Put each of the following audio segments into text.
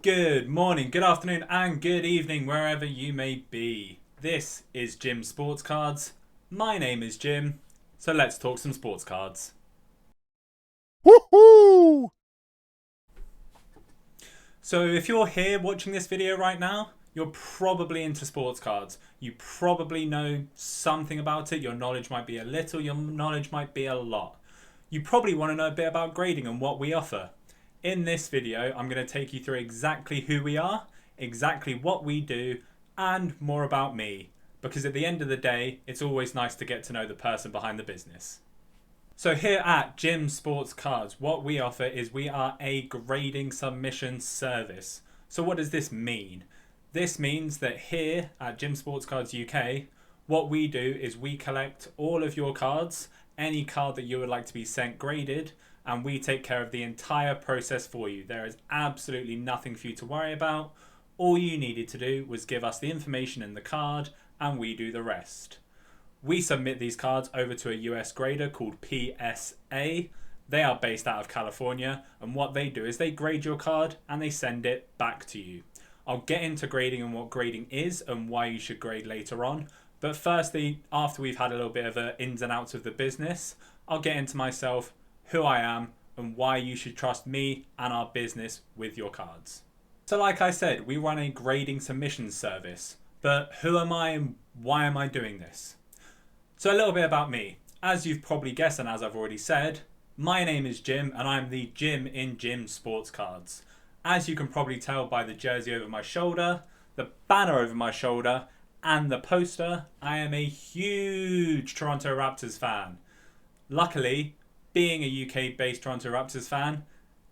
Good morning, good afternoon, and good evening, wherever you may be. This is Jim Sports Cards. My name is Jim, so let's talk some sports cards. Woohoo! So if you're here watching this video right now, you're probably into sports cards. You probably know something about it. Your knowledge might be a little, your knowledge might be a lot. You probably want to know a bit about grading and what we offer. In this video, I'm going to take you through exactly who we are, exactly what we do, and more about me. Because at the end of the day, it's always nice to get to know the person behind the business. So here at Jim Sports Cards, what we offer is we are a grading submission service. So what does this mean? This means that here at Jim Sports Cards UK, what we do is we collect all of your cards, any card that you would like to be sent graded, and we take care of the entire process for you. There is absolutely nothing for you to worry about. All you needed to do was give us the information in the card and we do the rest. We submit these cards over to a US grader called PSA. They are based out of California, and what they do is they grade your card and they send it back to you. I'll get into grading and what grading is and why you should grade later on. But firstly, after we've had a little bit of the ins and outs of the business, I'll get into myself, who I am, and why you should trust me and our business with your cards. So like I said, we run a grading submission service. But who am I and why am I doing this? So a little bit about me. As you've probably guessed and as I've already said, my name is Jim and I'm the Jim in Jim Sports Cards. As you can probably tell by the jersey over my shoulder, the banner over my shoulder, and the poster, I am a huge Toronto Raptors fan. Luckily, being a UK-based Toronto Raptors fan,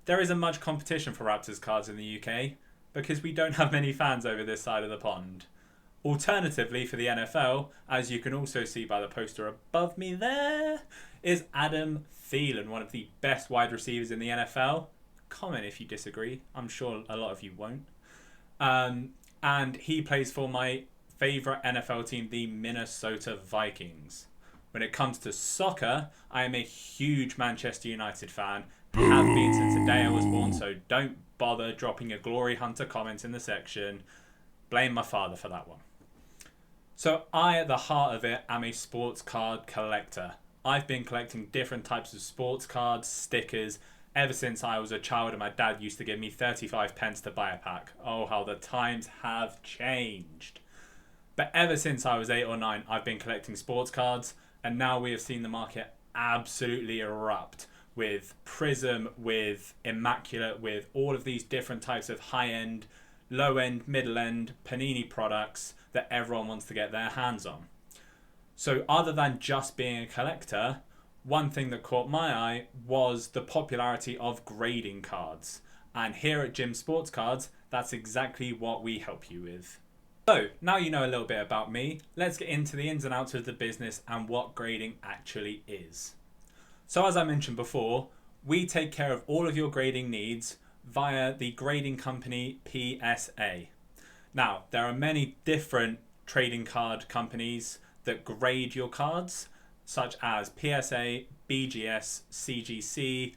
there isn't much competition for Raptors cards in the UK because we don't have many fans over this side of the pond. Alternatively, for the NFL, as you can also see by the poster above me there, is Adam Thielen, one of the best wide receivers in the NFL. Comment if you disagree. I'm sure a lot of you won't. And he plays for my favourite NFL team, the Minnesota Vikings. When it comes to soccer, I am a huge Manchester United fan. Have been since the day I was born, so don't bother dropping a Glory Hunter comment in the section. Blame my father for that one. So I, at the heart of it, am a sports card collector. I've been collecting different types of sports cards, stickers, ever since I was a child, and my dad used to give me 35 pence to buy a pack. Oh, how the times have changed. But ever since I was 8 or 9, I've been collecting sports cards. And now we have seen the market absolutely erupt with Prism, with Immaculate, with all of these different types of high-end, low-end, middle-end Panini products that everyone wants to get their hands on. So other than just being a collector, one thing that caught my eye was the popularity of grading cards. And here at Jim Sports Cards, that's exactly what we help you with. So, now you know a little bit about me, let's get into the ins and outs of the business and what grading actually is. So as I mentioned before, we take care of all of your grading needs via the grading company PSA. Now, there are many different trading card companies that grade your cards, such as PSA, BGS, CGC,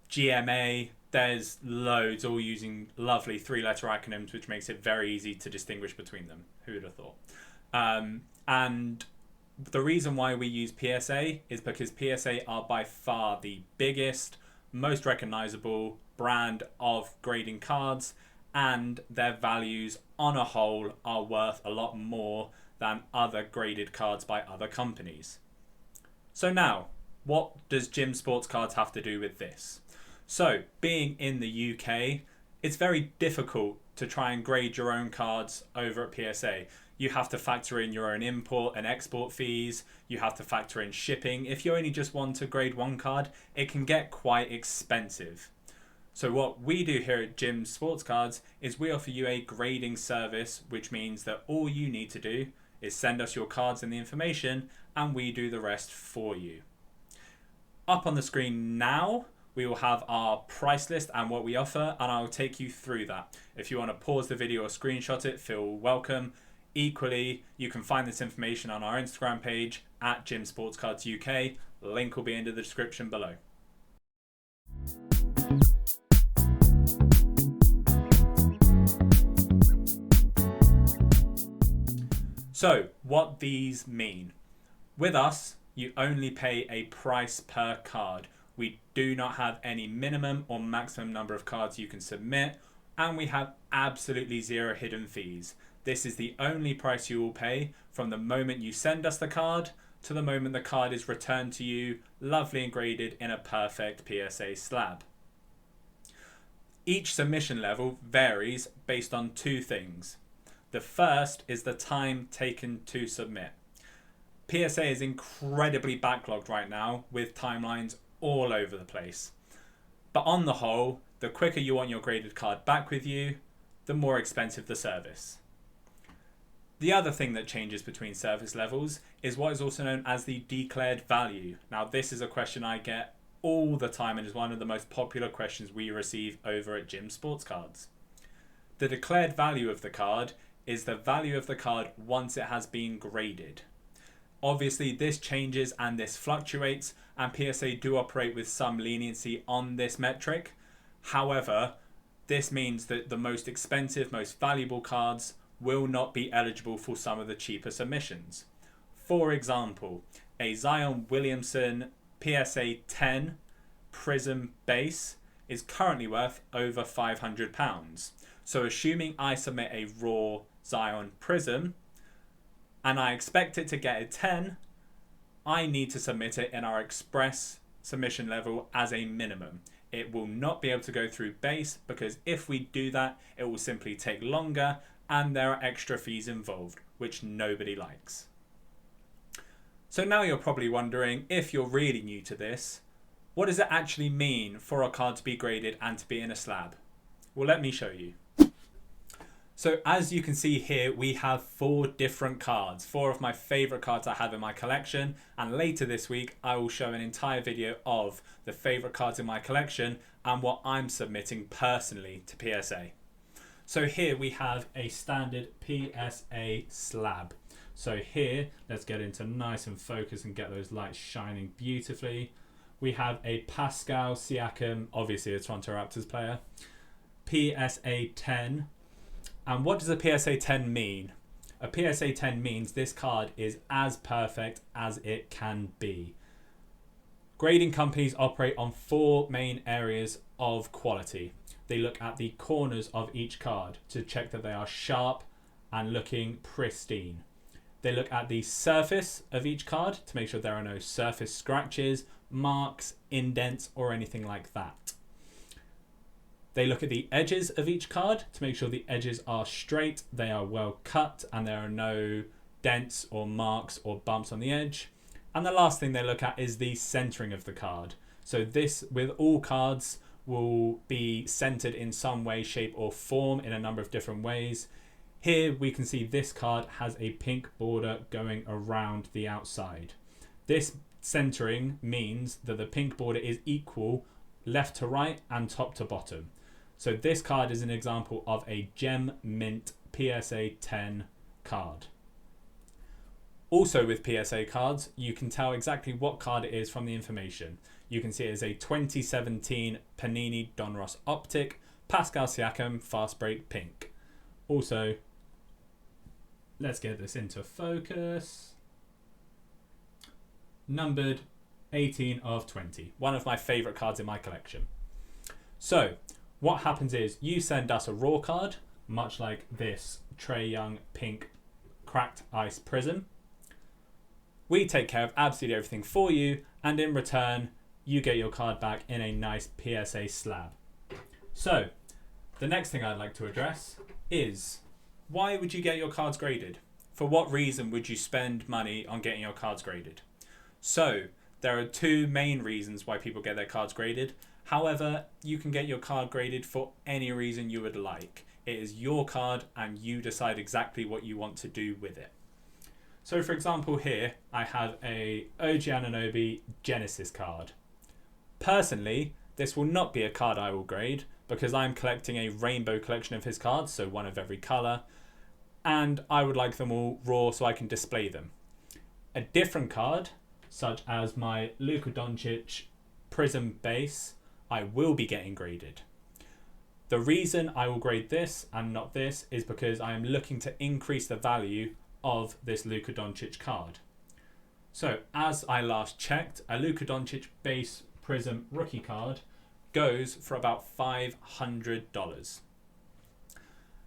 GMA. There's loads, all using lovely 3-letter acronyms, which makes it very easy to distinguish between them. Who would have thought? And the reason why we use PSA is because PSA are by far the biggest, most recognizable brand of grading cards, and their values on a whole are worth a lot more than other graded cards by other companies. So now, what does Jim Sports Cards have to do with this? So, being in the UK, it's very difficult to try and grade your own cards over at PSA. You have to factor in your own import and export fees. You have to factor in shipping. If you only just want to grade one card, it can get quite expensive. So what we do here at Jim Sports Cards is we offer you a grading service, which means that all you need to do is send us your cards and the information, and we do the rest for you. Up on the screen now, we will have our price list and what we offer, and I'll take you through that. If you want to pause the video or screenshot it, feel welcome. Equally, you can find this information on our Instagram page at Jim Sports Cards UK. Link will be in the description below. So what these mean. With us, you only pay a price per card. We do not have any minimum or maximum number of cards you can submit, and we have absolutely zero hidden fees. This is the only price you will pay from the moment you send us the card to the moment the card is returned to you, lovely and graded in a perfect PSA slab. Each submission level varies based on two things. The first is the time taken to submit. PSA is incredibly backlogged right now with timelines all over the place. But on the whole, the quicker you want your graded card back with you, the more expensive the service. The other thing that changes between service levels is what is also known as the declared value. Now, this is a question I get all the time and is one of the most popular questions we receive over at Gym Sports Cards. The declared value of the card is the value of the card once it has been graded. Obviously, this changes and this fluctuates, and PSA do operate with some leniency on this metric. However, this means that the most expensive, most valuable cards will not be eligible for some of the cheaper submissions. For example, a Zion Williamson PSA 10 Prism base is currently worth over £500. So assuming I submit a raw Zion Prism and I expect it to get a 10, I need to submit it in our express submission level as a minimum. It will not be able to go through base because if we do that, it will simply take longer and there are extra fees involved, which nobody likes. So now you're probably wondering, if you're really new to this, what does it actually mean for a card to be graded and to be in a slab? Well, let me show you. So as you can see here, we have 4 different cards, 4 of my favorite cards I have in my collection. And later this week, I will show an entire video of the favorite cards in my collection and what I'm submitting personally to PSA. So here we have a standard PSA slab. So here, let's get into nice and focus and get those lights shining beautifully. We have a Pascal Siakam, obviously a Toronto Raptors player, PSA 10. And what does a PSA 10 mean? A PSA 10 means this card is as perfect as it can be. Grading companies operate on 4 main areas of quality. They look at the corners of each card to check that they are sharp and looking pristine. They look at the surface of each card to make sure there are no surface scratches, marks, indents, or anything like that. They look at the edges of each card to make sure the edges are straight, they are well cut, and there are no dents or marks or bumps on the edge. And the last thing they look at is the centering of the card. So this, with all cards, will be centered in some way, shape, or form in a number of different ways. Here we can see this card has a pink border going around the outside. This centering means that the pink border is equal left to right and top to bottom. So this card is an example of a Gem Mint PSA 10 card. Also with PSA cards, you can tell exactly what card it is from the information. You can see it is a 2017 Panini Donruss Optic Pascal Siakam Fast Break Pink. Also, let's get this into focus. Numbered 18 of 20. One of my favourite cards in my collection. So, what happens is you send us a raw card, much like this Trae Young Pink Cracked Ice Prism. We take care of absolutely everything for you, and in return, you get your card back in a nice PSA slab. So, the next thing I'd like to address is, why would you get your cards graded? For what reason would you spend money on getting your cards graded? So, there are 2 main reasons why people get their cards graded. However, you can get your card graded for any reason you would like. It is your card and you decide exactly what you want to do with it. So for example here, I have a OG Anunoby Genesis card. Personally, this will not be a card I will grade because I'm collecting a rainbow collection of his cards, so one of every colour, and I would like them all raw so I can display them. A different card, such as my Luka Doncic Prism base, I will be getting graded. The reason I will grade this and not this is because I am looking to increase the value of this Luka Doncic card. So as I last checked, a Luka Doncic base Prism rookie card goes for about $500.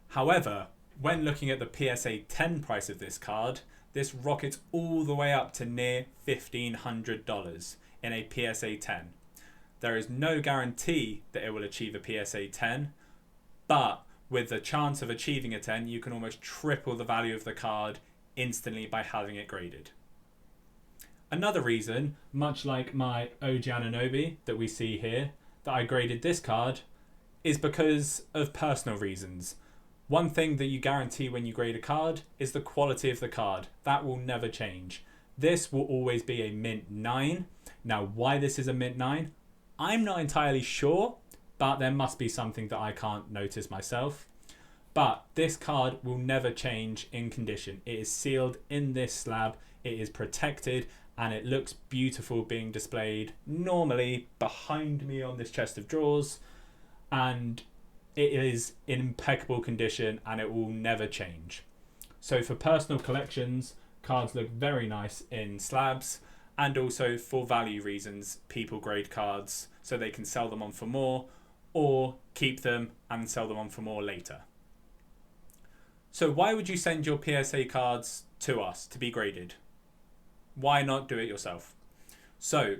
However, when looking at the PSA 10 price of this card, this rockets all the way up to near $1,500 in a PSA 10. There is no guarantee that it will achieve a PSA 10, but with the chance of achieving a 10, you can almost triple the value of the card instantly by having it graded. Another reason, much like my OG Anunoby that we see here, that I graded this card is because of personal reasons. One thing that you guarantee when you grade a card is the quality of the card. That will never change. This will always be a mint 9. Now, why this is a mint 9, I'm not entirely sure, but there must be something that I can't notice myself. But this card will never change in condition. It is sealed in this slab, it is protected, and it looks beautiful being displayed normally behind me on this chest of drawers. And it is in impeccable condition and it will never change. So for personal collections, cards look very nice in slabs, and also for value reasons, people grade cards so they can sell them on for more or keep them and sell them on for more later. So why would you send your PSA cards to us to be graded? Why not do it yourself? So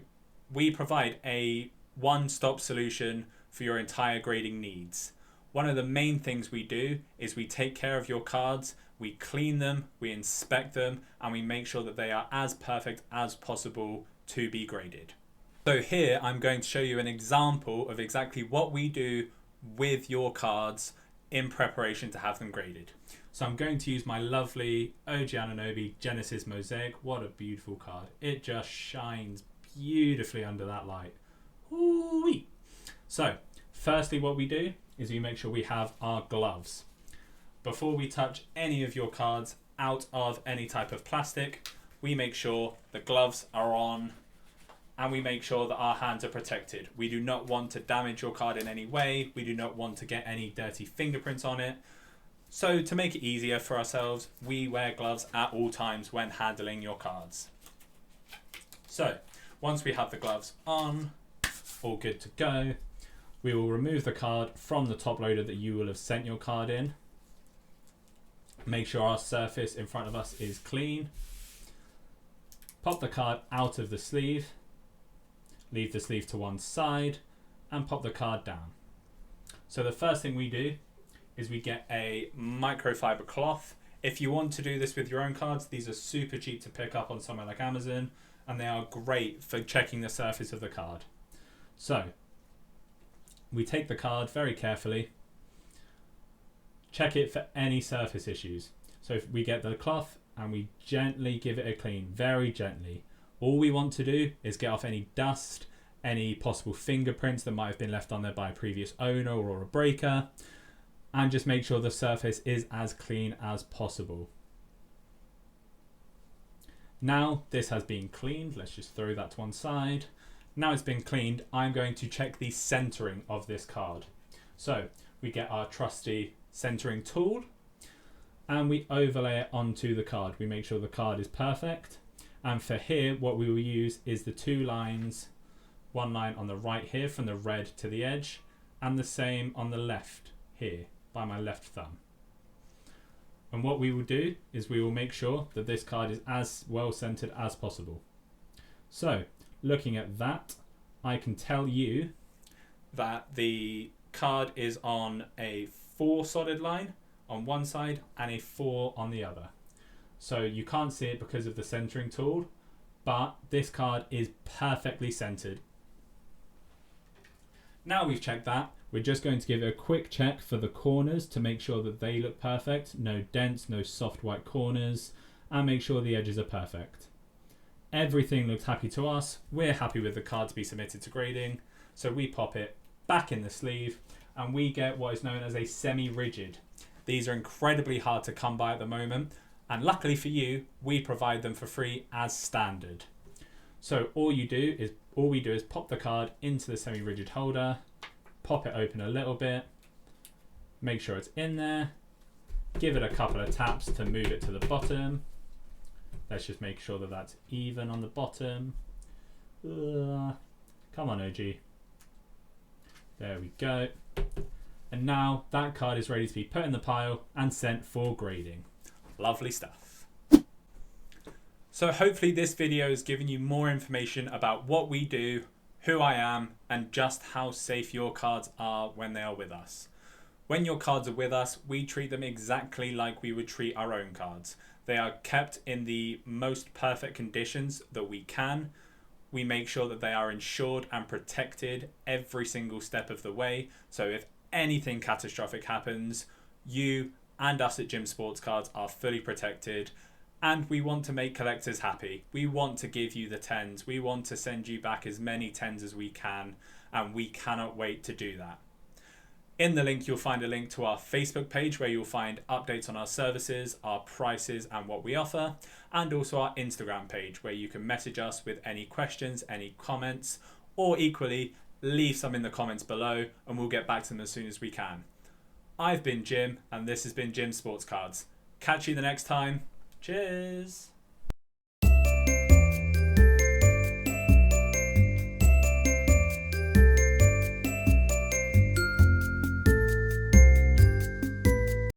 we provide a one-stop solution for your entire grading needs. One of the main things we do is we take care of your cards, we clean them, we inspect them, and we make sure that they are as perfect as possible to be graded. So here I'm going to show you an example of exactly what we do with your cards in preparation to have them graded. So I'm going to use my lovely OG Anunoby Genesis Mosaic. What a beautiful card. It just shines beautifully under that light. Ooh-wee. So firstly, what we do is we make sure we have our gloves. Before we touch any of your cards out of any type of plastic, we make sure the gloves are on and we make sure that our hands are protected. We do not want to damage your card in any way. We do not want to get any dirty fingerprints on it. So to make it easier for ourselves, we wear gloves at all times when handling your cards. So once we have the gloves on, all good to go, we will remove the card from the top loader that you will have sent your card in. Make sure our surface in front of us is clean. Pop the card out of the sleeve. Leave the sleeve to one side and pop the card down. So the first thing we do is we get a microfiber cloth. If you want to do this with your own cards, these are super cheap to pick up on somewhere like Amazon, and they are great for checking the surface of the card. So we take the card very carefully, check it for any surface issues. So if we get the cloth and we gently give it a clean, very gently. All we want to do is get off any dust, any possible fingerprints that might have been left on there by a previous owner or a breaker, and just make sure the surface is as clean as possible. Now this has been cleaned, let's just throw that to one side. Now it's been cleaned, I'm going to check the centering of this card. So we get our trusty centering tool and we overlay it onto the card. We make sure the card is perfect. And for here, what we will use is the two lines, one line on the right here from the red to the edge, and the same on the left here by my left thumb. And what we will do is we will make sure that this card is as well centered as possible. So looking at that, I can tell you that the card is on a 4 solid line on one side and a 4 on the other. So you can't see it because of the centering tool, but this card is perfectly centered. Now we've checked that, we're just going to give it a quick check for the corners to make sure that they look perfect. No dents, no soft white corners, and make sure the edges are perfect. Everything looks happy to us. We're happy with the card to be submitted to grading. So we pop it back in the sleeve and we get what is known as a semi-rigid. These are incredibly hard to come by at the moment. And luckily for you, we provide them for free as standard. So all we do is pop the card into the semi-rigid holder, pop it open a little bit, make sure it's in there, Give it a couple of taps to move it to the bottom. Let's just make sure that that's even on the bottom. Come on, OG. There we go. And now that card is ready to be put in the pile and sent for grading. Lovely stuff. So hopefully this video has given you more information about what we do, who I am, and just how safe your cards are when they are with us. When your cards are with us, we treat them exactly like we would treat our own cards. They are kept in the most perfect conditions that we can. We make sure that they are insured and protected every single step of the way. So if anything catastrophic happens, you and us at Gym Sports Cards are fully protected. And we want to make collectors happy. We want to give you the 10s. We want to send you back as many 10s as we can. And we cannot wait to do that. In the link, you'll find a link to our Facebook page where you'll find updates on our services, our prices and what we offer, and also our Instagram page where you can message us with any questions, any comments, or equally leave some in the comments below and we'll get back to them as soon as we can. I've been Jim and this has been Jim Sports Cards. Catch you the next time. Cheers!